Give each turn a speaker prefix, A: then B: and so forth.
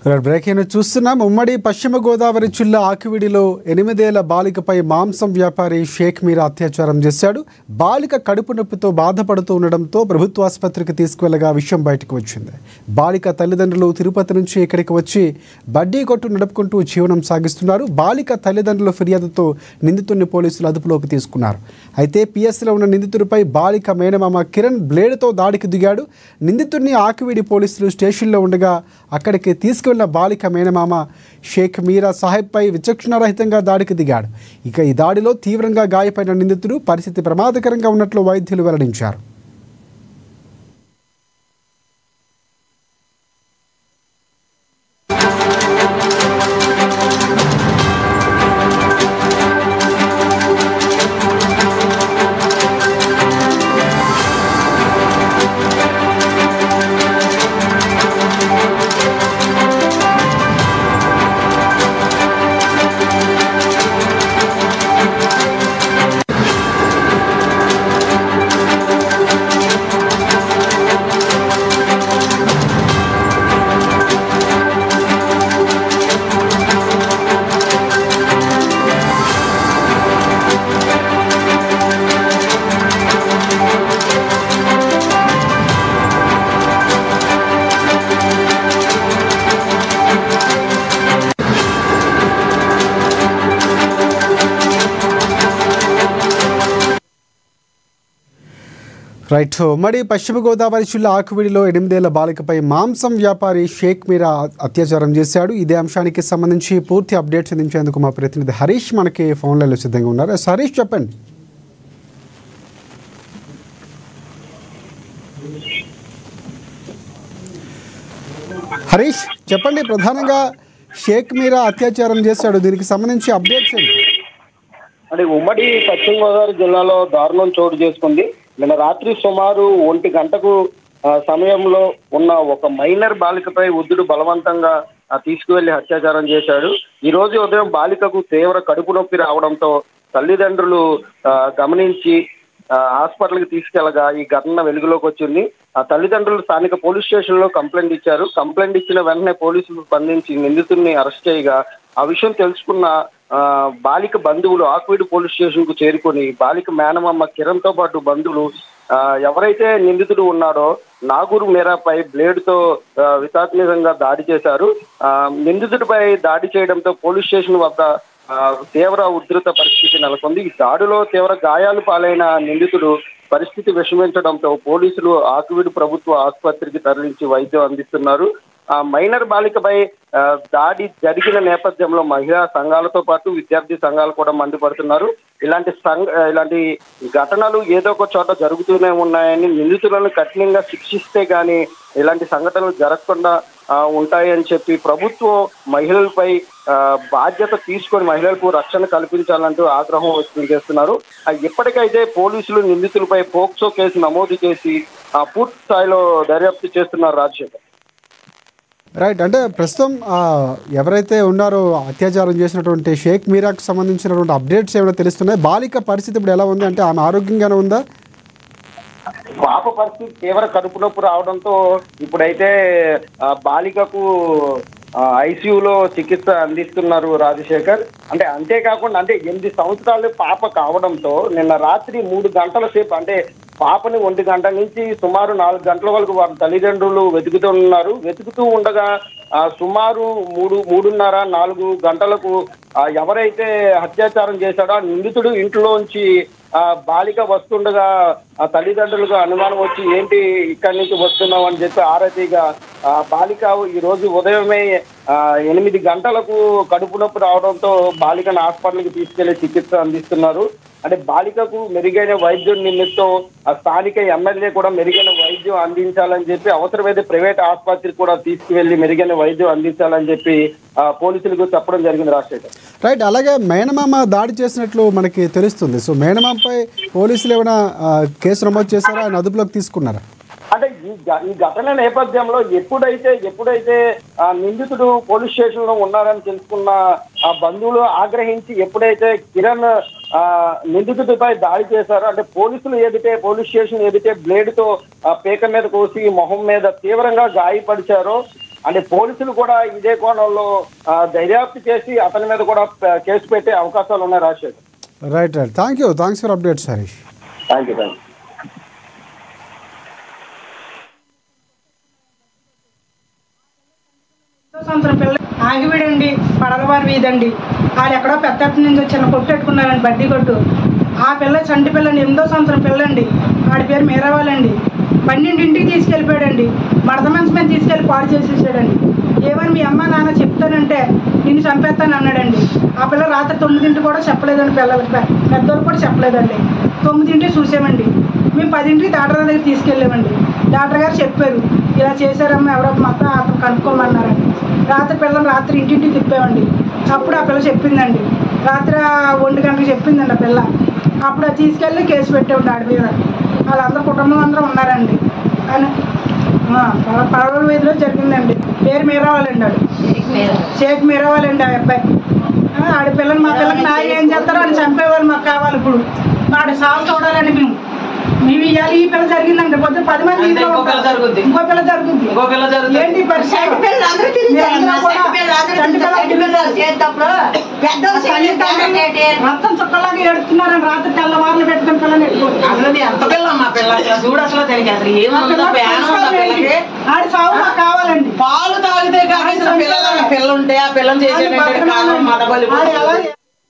A: Breaking చూస్తున్నాం. ఉమ్మడి పశ్చిమ గోదావరి జిల్లా ఆకివీడిలో 8 ఏళ్ల బాలికపై మాంసం వ్యాపారి షేక్ మీరా అత్యాచారం చేశాడు. బాలిక కడుపు నొప్పితో బాధపడుతూ ఉండడంతో ప్రభుత్వ ఆసుపత్రికి తీసుకువెళ్లగా విషయం బయటకు వచ్చింది. బాలిక తల్లిదండ్రులు తిరుపతి నుంచి ఇక్కడికి వచ్చి బడ్డీ కొట్టు నడుపుకుంటూ జీవనం సాగిస్తున్నారు. బాలిక తల్లిదండ్రుల ఫిర్యాదుతో నిందితుడిని పోలీసులు అదుపులోకి తీసుకున్నారు. అయితే పిఎస్లో ఉన్న నిందితుడిపై బాలిక మేనమామ కిరణ్ బ్లేడ్తో దాడికి దిగాడు. నిందితుడిని ఆకివీడి పోలీసులు స్టేషన్లో ఉండగా అక్కడికి తీసుకువెళ్లిన బాలిక మేనమామ షేక్ మీరా సాహెబ్పై విచక్షణారహితంగా దాడికి దిగాడు. ఇక ఈ దాడిలో తీవ్రంగా గాయపడిన నిందితుడు పరిస్థితి ప్రమాదకరంగా ఉన్నట్లు వైద్యులు వెల్లడించారు. రైట్. ఉమ్మడి పశ్చిమ గోదావరి జిల్లా ఆకివీడిలో 8 ఏళ్ల బాలికపై మాంసం వ్యాపారి షేక్ మీరా అత్యాచారం చేశాడు. ఇదే అంశానికి సంబంధించి పూర్తి అప్డేట్స్ అందించేందుకు మా ప్రతినిధి హరీష్ మనకి ఫోన్ లైన్లో సిద్ధంగా ఉన్నారు. హరీష్, చెప్పండి. హరీష్, చెప్పండి. ప్రధానంగా షేక్ మీరా అత్యాచారం చేశాడు, దీనికి సంబంధించి అప్డేట్స్ ఏంటి?
B: అంటే ఉమ్మడి పశ్చిమ గోదావరి జిల్లాలో దారుణం చోటు చేసుకుంది. నిన్న రాత్రి సుమారు 1 గంటకు సమయంలో ఉన్న ఒక మైనర్ బాలికపై వృద్ధుడు బలవంతంగా తీసుకువెళ్లి అత్యాచారం చేశాడు. ఈ రోజు ఉదయం బాలికకు తీవ్ర కడుపు నొప్పి రావడంతో తల్లిదండ్రులు గమనించి హాస్పిటల్కి తీసుకెళ్లగా ఈ ఘటన వెలుగులోకి వచ్చింది. ఆ తల్లిదండ్రులు స్థానిక పోలీస్ స్టేషన్ లో కంప్లైంట్ ఇచ్చారు. కంప్లైంట్ ఇచ్చిన వెంటనే పోలీసులు స్పందించి నిందితుడిని అరెస్ట్ చేయగా ఆ విషయం తెలుసుకున్న బాలిక బంధువులు ఆకివీడి పోలీస్ స్టేషన్ కు చేరుకొని బాలిక మేనమామ కిరణ్ తో పాటు బంధువులు ఎవరైతే నిందితుడు ఉన్నాడో నాగూరు మీరాపై బ్లేడ్ తో వితాత్మకంగా దాడి చేశారు. నిందితుడిపై దాడి చేయడంతో పోలీస్ స్టేషన్ వద్ద తీవ్ర ఉధృత పరిస్థితి నెలకొంది. ఈ దాడిలో తీవ్ర గాయాలు పాలైన నిందితుడు పరిస్థితి విషమించడంతో పోలీసులు ఆకివీడి ప్రభుత్వ ఆసుపత్రికి తరలించి వైద్యం అందిస్తున్నారు. ఆ మైనర్ బాలికపై దాడి జరిగిన నేపథ్యంలో మహిళా సంఘాలతో పాటు విద్యార్థి సంఘాలు కూడా మండిపడుతున్నారు. ఇలాంటి ఘటనలు ఏదో ఒక చోట జరుగుతూనే ఉన్నాయని, నిందితులను కఠినంగా శిక్షిస్తే గానీ ఇలాంటి సంఘటనలు జరగకుండా ఉంటాయని చెప్పి ప్రభుత్వం మహిళలపై బాధ్యత తీసుకొని మహిళలకు రక్షణ కల్పించాలంటూ ఆగ్రహం వ్యక్తం చేస్తున్నారు. ఇప్పటికైతే పోలీసులు నిందితులపై పోక్సో కేసు నమోదు చేసి పూర్తి స్థాయిలో దర్యాప్తు చేస్తున్నారు. రాజశేఖర్,
A: రైట్. అంటే ప్రస్తుతం ఎవరైతే ఉన్నారో అత్యాచారం చేసినటువంటి షేక్ మీరాకు సంబంధించినటువంటి అప్డేట్స్ ఏమైనా తెలుస్తున్నాయి? బాలిక పరిస్థితి ఇప్పుడు ఎలా ఉంది? అంటే ఆమె ఆరోగ్యంగానే ఉందా?
B: పాప పరిస్థితి తీవ్ర కడుపు నొప్పి రావడంతో ఇప్పుడైతే బాలికకు ఐసీయూలో చికిత్స అందిస్తున్నారు. రాజశేఖర్, అంతేకాకుండా 8 సంవత్సరాలు పాప కావడంతో నిన్న రాత్రి 3 గంటల సేపు, అంటే పాపని 1 గంట నుంచి సుమారు 4 గంటల వరకు వారి తల్లిదండ్రులు వెతుకుతున్నారు. వెతుకుతూ ఉండగా సుమారు 3:30-4 గంటలకు ఎవరైతే అత్యాచారం చేశాడో ఆ నిందితుడు ఇంట్లోంచి బాలిక వస్తుండగా ఆ తల్లిదండ్రులకు అనుమానం వచ్చి ఏంటి ఇక్కడి నుంచి వస్తున్నావు అని చెప్పి ఆరతీగా బాలిక ఈ రోజు ఉదయమే 8 గంటలకు కడుపు నొప్పి రావడంతో బాలికను హాస్పిటల్కి తీసుకెళ్లి చికిత్స అందిస్తున్నారు. అంటే బాలికకు మెరుగైన వైద్యం నిమిత్తం ఆ స్థానిక ఎమ్మెల్యే కూడా మెరుగైన వైద్యం అందించాలని చెప్పి అవసరమైతే ప్రైవేట్ ఆసుపత్రికి కూడా తీసుకువెళ్లి మెరుగైన వైద్యం అందించాలని చెప్పి పోలీసులకు చెప్పడం జరిగింది. రాజశేఖర్,
A: రైట్. అలాగే మేనమామ దాడి చేసినట్లు మనకి తెలుస్తుంది. సో మేనమామపై పోలీసులు ఏమైనా కేసు నమోదు చేశారా? ఆయన అదుపులోకి తీసుకున్నారా?
B: అంటే ఈ ఘటన నేపథ్యంలో ఎప్పుడైతే నిందితుడు పోలీస్ స్టేషన్ లో ఉన్నారని తెలుసుకున్న ఆ బంధువులు ఆగ్రహించి ఎప్పుడైతే కిరణ్ నిందితుడిపై దాడి చేశారో, అంటే పోలీస్ స్టేషన్ ఎదుటే బ్లేడ్ తో పేక మీద కోసి మొహం మీద తీవ్రంగా గాయపరిచారో అంటే పోలీసులు కూడా ఇదే కోణంలో దర్యాప్తు చేసి అతని మీద కూడా కేసు పెట్టే అవకాశాలు ఉన్నాయి Rajasekhar.
A: Right. Thanks for updates Harish.
B: Thank you.
C: సంవత్సరం పిల్ల ఆగివిడండి పడలవారి వీధండి. వాళ్ళు ఎక్కడో పెద్ద నుంచి చిన్న కొట్టు పెట్టుకున్నారండి, బడ్డీ కొట్టు. ఆ పిల్ల చంటి పిల్లండి, 8వ సంవత్సరం పిల్లండి. వాడి పేరు మీరావాలండి. 12ంటికి తీసుకెళ్ళిపోయాడండి. మడత మంచి మీద తీసుకెళ్ళి పాడు చేసేసాడండి. ఏమని మీ అమ్మ నాన్న చెప్తానంటే నిన్ను చంపేస్తాను అన్నాడండి. ఆ పిల్ల రాత్రి 9ంటికి కూడా చెప్పలేదండి, పిల్లలకి పెద్దోళ్ళు కూడా చెప్పలేదండి. 9ంటికి చూసామండి. మేము 10ంటికి డాక్టర్ దగ్గర తీసుకెళ్ళామండి. డాక్టర్ గారు చెప్పారు ఇలా చేశారమ్మా, ఎవరో మొత్తం అతను కనుక్కోమన్నారండి. రాత్రి ఇంటింటికి తిప్పామండి. అప్పుడు ఆ పిల్ల చెప్పిందండి, రాత్రి 1 గంటలకు చెప్పిందండి ఆ పిల్ల. అప్పుడు అది తీసుకెళ్ళి కేసు పెట్టామండి ఆడి మీద. వాళ్ళందరూ కుటుంబం అందరూ ఉన్నారండి. అని పడవల వీధిలో జరిగిందండి. పేరు మీరావాలండి, ఆడు షేక్ మీరావాలండి. ఆ అబ్బాయి ఆడి పిల్లలు, మా పిల్లకి నా ఏం చేస్తారో అని చంపేవాళ్ళు మాకు కావాలి. ఇప్పుడు వాడి సాగు చూడాలండి మేము ఇవ్వాలి. ఈ పిల్ల జరిగిందండి, పొద్దున 10 మంది ఇంకో పిల్ల జరుగుతుంది. ఏంటి రక్తం చుక్కలాగా ఏడుస్తున్నారని రాత్రి తెల్లవారులు పెట్టుకుని పిల్లని ఆడి సాగు మాకు కావాలండి.
D: పాలు తాగితే పిల్ల ఉంటే ఆ పిల్లని చేసే